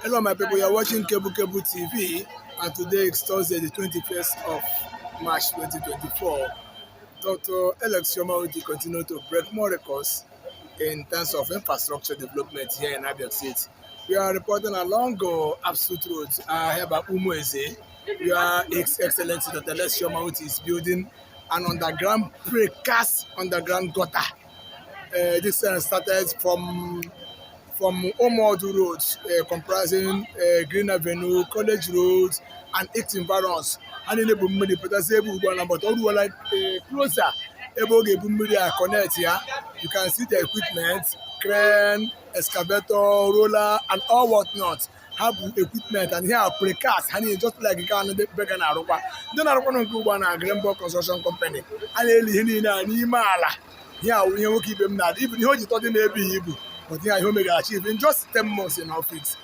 Hello, my people. You are watching Cable TV, and today is Thursday, the 21st of March 2024. Dr. Alex Yoma will continue to break more records in terms of infrastructure development here in ABSUTH. We are reporting along ABSUTH Road, ahiaba umueze. We are His Excellency Dr. Alex Yoma is building an underground precast underground gutter. This started from Omodu Road, comprising Green Avenue, College Road, and 8 environs. And in the Bumidi, but that's able to but all like closer, able to Bumidi connect here. You can see the equipment, crane, excavator, roller, and all whatnot. Have equipment and here are precast, and just like you can beg an Aruba. Then I want to go on a Greenbow Construction Company. And here we keep him that even though you thought he may be able. But yeah, he may achieve in just 10 months in office.